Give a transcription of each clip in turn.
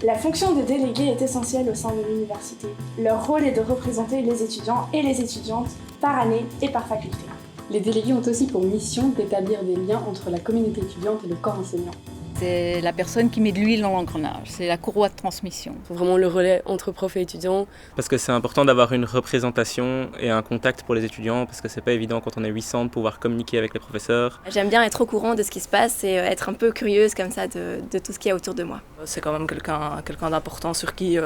La fonction de délégué est essentielle au sein de l'université. Leur rôle est de représenter les étudiants et les étudiantes par année et par faculté. Les délégués ont aussi pour mission d'établir des liens entre la communauté étudiante et le corps enseignant. C'est la personne qui met de l'huile dans l'engrenage, c'est la courroie de transmission. C'est vraiment le relais entre profs et étudiants. Parce que c'est important d'avoir une représentation et un contact pour les étudiants, parce que c'est pas évident quand on est 800 de pouvoir communiquer avec les professeurs. J'aime bien être au courant de ce qui se passe et être un peu curieuse comme ça de tout ce qu'il y a autour de moi. C'est quand même quelqu'un d'important sur qui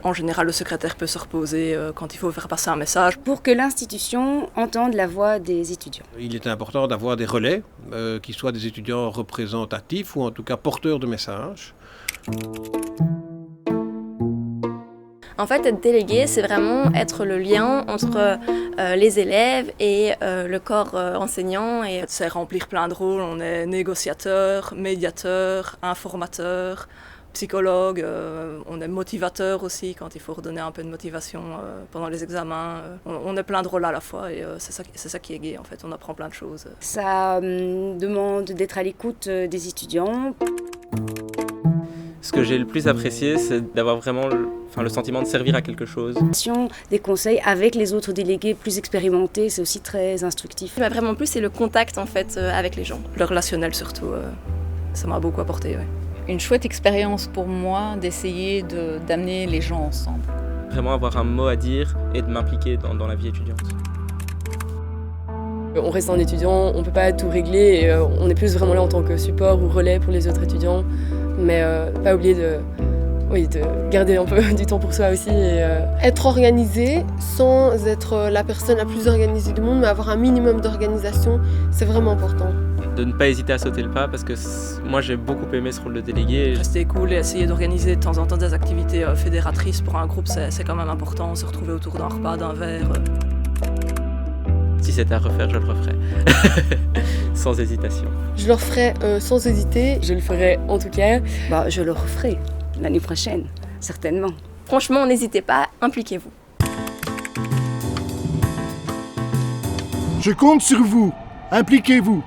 en général le secrétaire peut se reposer quand il faut faire passer un message. Pour que l'institution entende la voix des étudiants. Il est important d'avoir des relais, qui soient des étudiants représentatifs ou en tout cas porteurs de messages. En fait, être délégué, c'est vraiment être le lien entre les élèves et le corps enseignant. C'est remplir plein de rôles, on est négociateur, médiateur, informateur, psychologue, on est motivateur aussi quand il faut redonner un peu de motivation pendant les examens. On est plein de rôles à la fois et c'est ça qui est gai en fait, on apprend plein de choses. Ça demande d'être à l'écoute des étudiants. Ce que j'ai le plus apprécié, c'est d'avoir vraiment le sentiment de servir à quelque chose. Des conseils avec les autres délégués plus expérimentés, c'est aussi très instructif. Ce qui m'a vraiment plu, c'est le contact en fait avec les gens. Le relationnel surtout, ça m'a beaucoup apporté. Ouais. Une chouette expérience pour moi d'essayer d'amener les gens ensemble. Vraiment avoir un mot à dire et de m'impliquer dans la vie étudiante. On reste un étudiant, on ne peut pas tout régler et on est plus vraiment là en tant que support ou relais pour les autres étudiants. Mais pas oublier de garder un peu du temps pour soi aussi. Être organisé sans être la personne la plus organisée du monde, mais avoir un minimum d'organisation, c'est vraiment important. De ne pas hésiter à sauter le pas parce que moi j'ai beaucoup aimé ce rôle de délégué. Rester cool et essayer d'organiser de temps en temps des activités fédératrices pour un groupe, c'est quand même important. Se retrouver autour d'un repas, d'un verre. Si c'était à refaire, je le referais. Sans hésitation. Je le referai sans hésiter. Je le ferai en tout cas. Je le referai l'année prochaine, certainement. Franchement, n'hésitez pas, impliquez-vous. Je compte sur vous. Impliquez-vous.